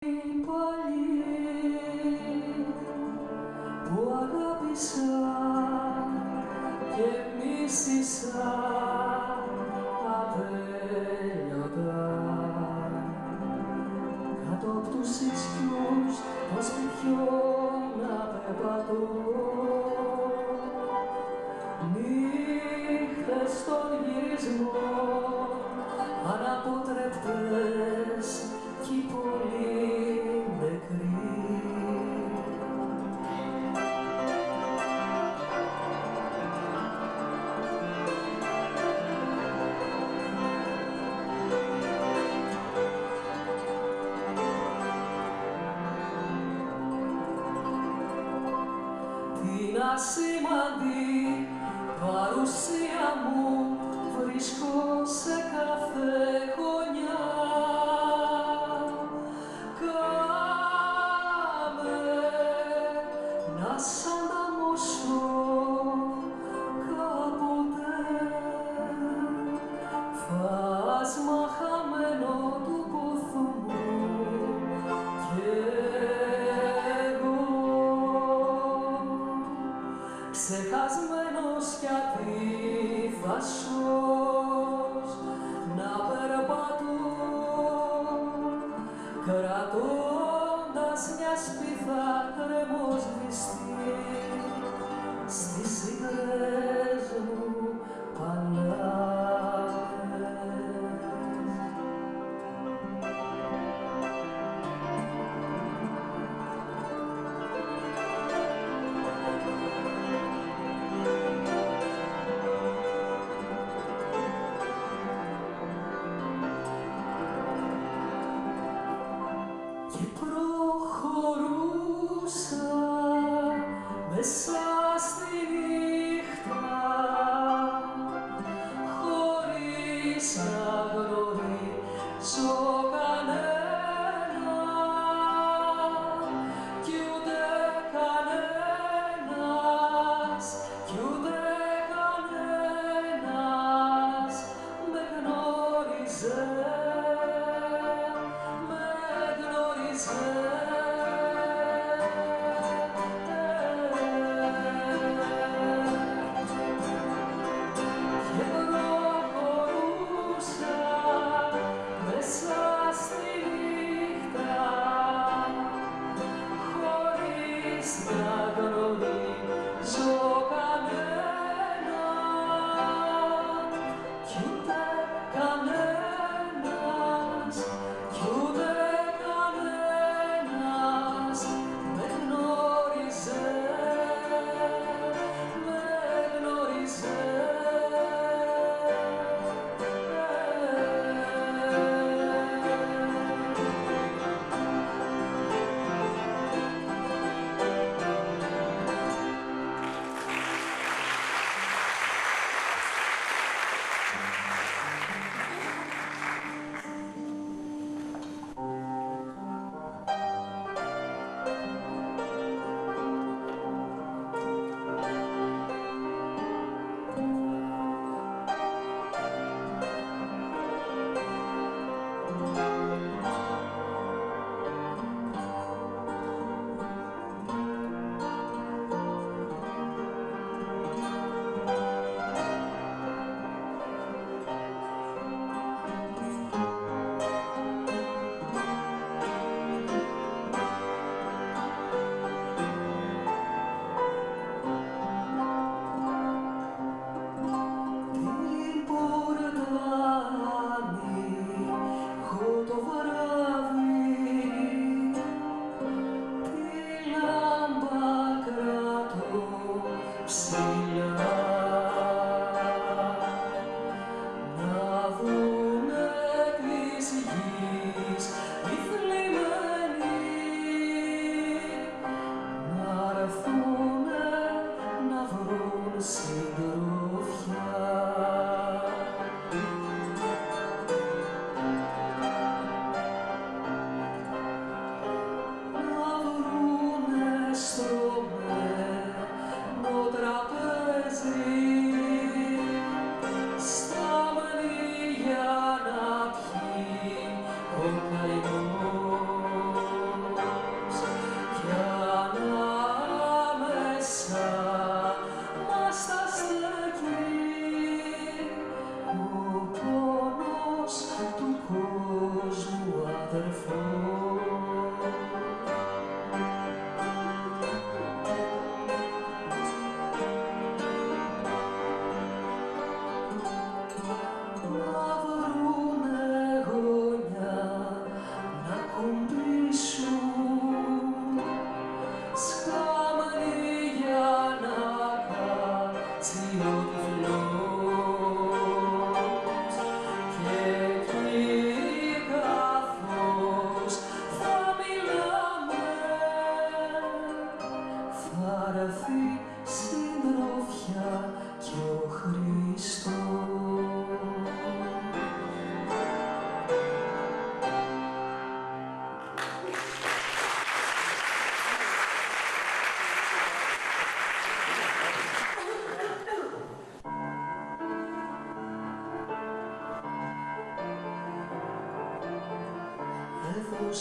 Παλιή που αγάπησα και μίσησα ατέλειωτα κάτω απ' τους ίσιους των σπιτιών να περπατώ νύχτες των γυρισμών αναποτρεπτές κι οι πολλοί νεκροί. Την ασήμαντη παρουσία μου βρίσκω σε κάθε γωνιά. Κάμε να σ' ανταμώσω κάποτε φάσμα χαμένο του πόθου μου κι εγώ ξεχασμένος κι αντίφασος να περπατώ κρατώντας μια σπίθα κρεμοσβηστή στις υγρές μου παλάμες. Και προχωρούσα μέσα στη νύχτα χωρίς να γνωρίζω κανένα κι ούτε κανένας κι ούτε κανένας με γνώριζε. Και προχωρούσα μέσα στη νύχτα χωρίς να γνωρίζω κανένα κι ούτε κανένας κι ούτε κανένας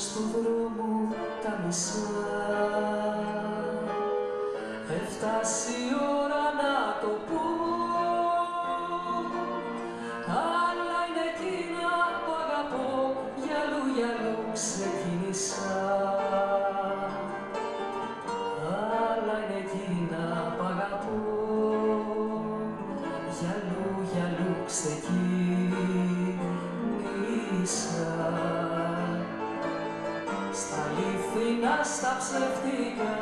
στου δρόμου τα μισά. Έφτασε η ώρα να το πω, άλλα είναι εκείνα που αγαπώ, γυαλού γυαλού ξεκίνησα. Άλλα είναι εκείνα που αγαπώ, γυαλού γυαλού ξεκίνησα. Στα αληθινά, στα ψευτικά,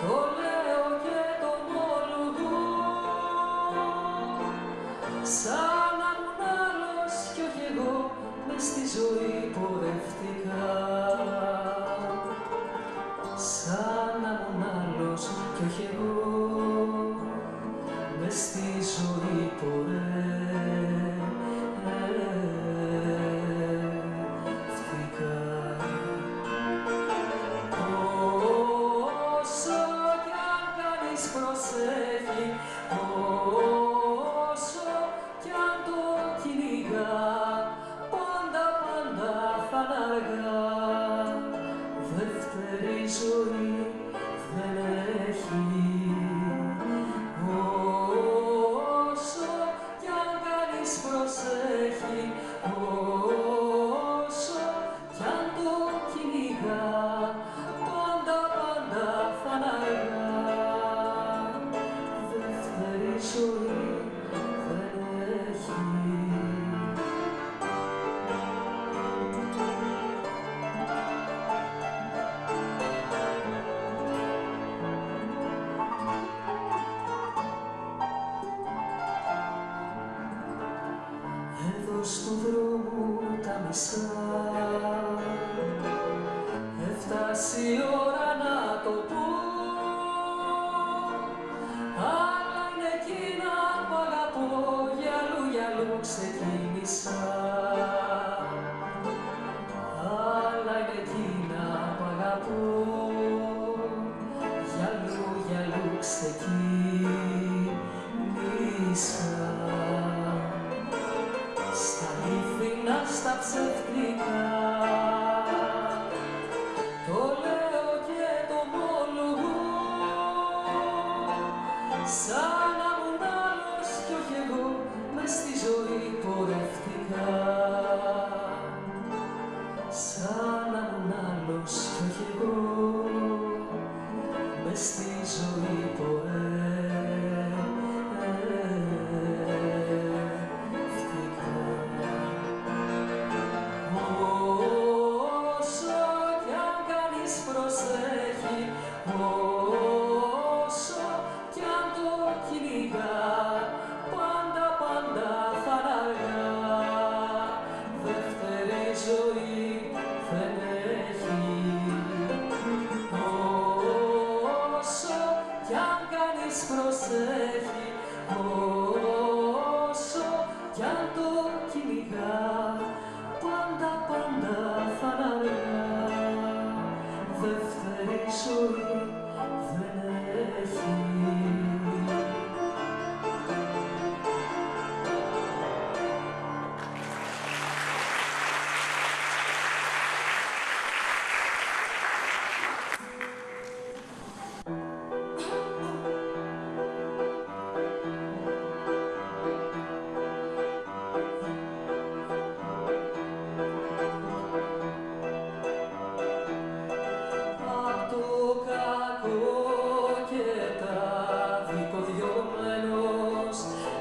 το λέω και το ομολογώ, σαν να ήμουν άλλος κι όχι εγώ, μες στη ζωή πορευτικά. Σαν να ήμουν άλλος κι όχι εγώ, μες στη ζωή πορευτικά. Όσο κι αν κανείς προσέχει, όσο κι αν το κυνηγά, πάντα πάντα θα είναι αργά. Δεύτερη ζωή δεν έχει. Όσο κι αν κανείς προσέχει, όσο κι αν το κυνηγά, πάντα πάντα θα είναι αργά. Δεύτερη ζωή δεν έχει. Εδώ στου δρόμου τα μισά, έφτασε η ώρα να το πω, άλλα είναι εκείνα που αγαπώ, γυαλού γυαλού ξεκίνησα. Άλλα είναι εκείνα που αγαπώ, γυαλού γυαλού ξεκίνησα. Στα αληθινά, στα ψευτικά, το λέω και το ομολογώ, σαν να ήμουν άλλος κι όχι εγώ, μες στη ζωή πορευτικά. Σαν να ήμουν άλλος κι όχι εγώ, μες στη ζωή πορευτικά. Όσο κι αν κανείς προσέχει, όσο κι αν το κυνηγά, πάντα πάντα θα είναι αργά. Δεύτερη ζωή δεν έχει. Όσο κι αν κανείς προσέχει, όσο κι αν το κυνηγά, πάντα πάντα θα είναι αργά. Δεύτερη ζωή δεν έχει. Απ' το κακό και τα δικοδιωμένος,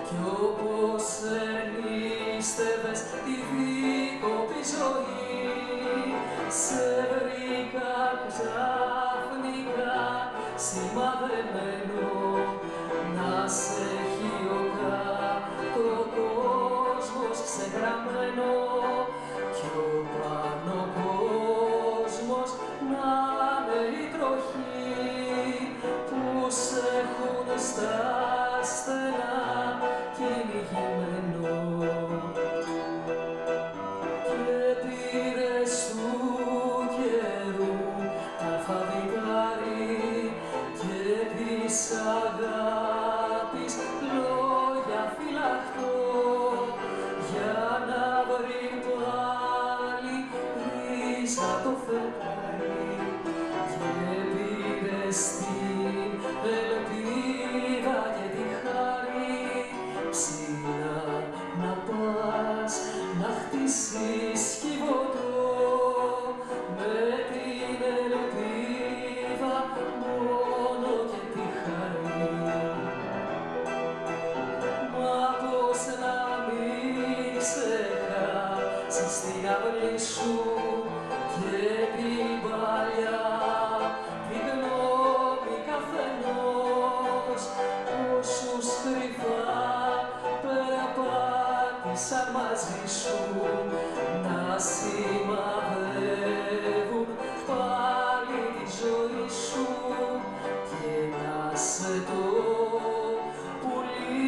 κι όπως ενίστευες τη δίκοπη ζωή, σε βρήκα ξαφνικά σημαδεμένο, να σε έχει ο κάτω κόσμος ξεγραμμένο, κι ο πάνω κόσμος να είναι η τροχή που σε έχουν στα στενά κυνηγημένο. Και πήρες του καιρού αλφαβητάρι και της αγάπης λόγια φυλαχτώ, για να βρει πάλι σαν το φεγγάρι και πήρες την ελπίδα και τη χάρη ψηλά να πας να χτίσεις κύβωτο με την ελπίδα μόνο και τη χαρή. Μα πώς να μην ξεχάσεις την αυλή σου και την παλιά τη γνώμη καθενός όσους κρυφά περπάτησαν μαζί σου να σημαδεύουν πάλι τη ζωή σου και να σε το πουλί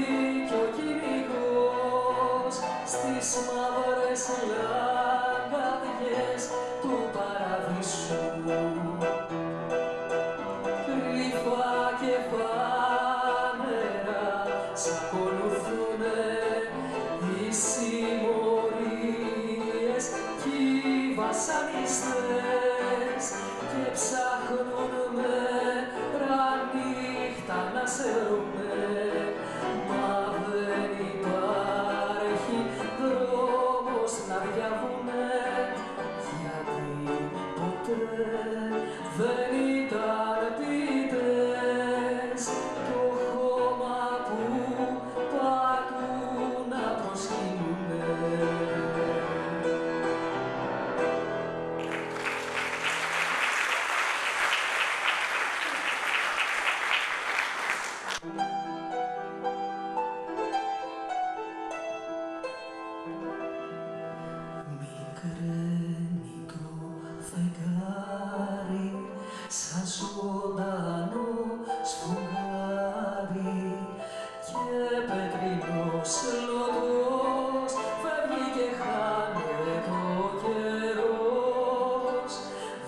κι ο κυνηγός στις μαύρες λαγκαδιές του παραδείσου. Κρυφά και φανερά σ' ακολουθούνε οι συμμορίες κι οι βασανιστές και ψάχνουν μέρα νύχτα να σε βρουνε, μα δεν υπάρχει δρόμος να διαβούνε γιατί ποτέ δεν ήταν ποιητές το χώμα που πατούν να προσκύνουνε. Μικραίνει το φεγγάρι σαν ζωντανό σφουγγάρι και πετρινός λωτός φεύγει και χάνεται ο καιρός.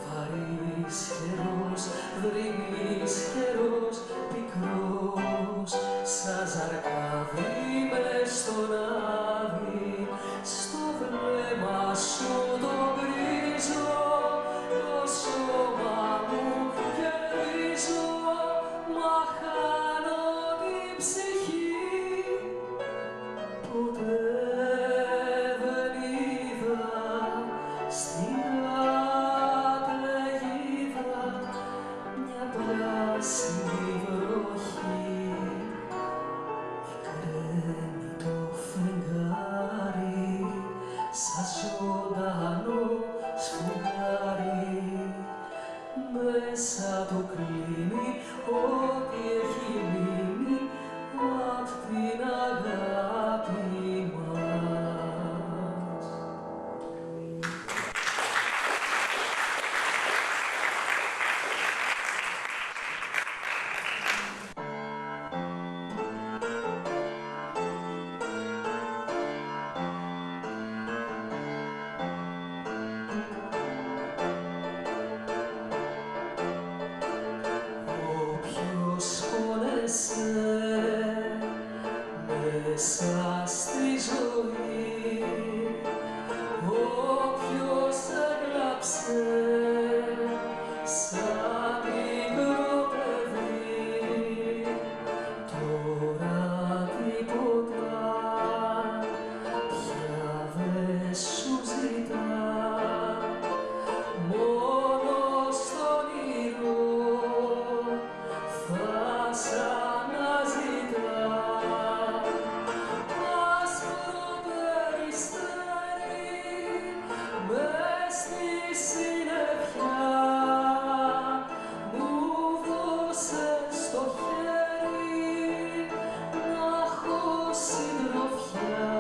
Βαρύς καιρός, δρυμής καιρός, πικρός σαν ζαρκάδι μες στον άδει στο βλέμμα σου το γκρίζω το σώμα μου κερδίζω μα χάνω την ψυχή ποτέ δεν είδα στην καταιγίδα μια πράσινη βροχή. Μικραίνει το φεγγάρι σαν ζωντανό σφουγγάρι μέσα το κλείνει ό,τι έχει μείνει απ' την αγάπη μας. Όποιος πόνεσε μέσα στη ζωή, όποιος έκλαψε σαν μικρό παιδί, τώρα τίποτα πια δεν σου ζητά, μόνο στον ήρω θα σ' αναζητά. Άσπρο περιστέρι μες στη συννεφιά μου δώσες το χέρι να έχω συντροφιά.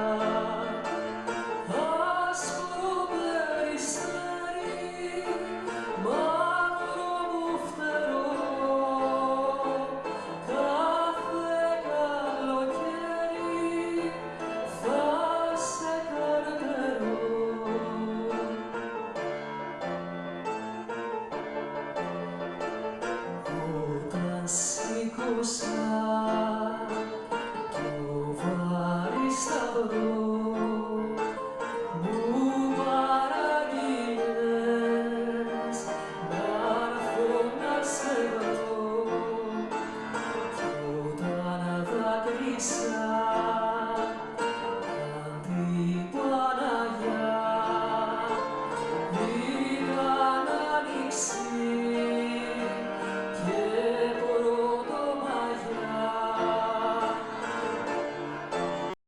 Άσπρο περιστέρι μαύρο μου φτερό κάθε καλοκαίρι θα σε καρτερώ. Όταν σήκωσα το βάρη σταυρό μου παραγγείλες isso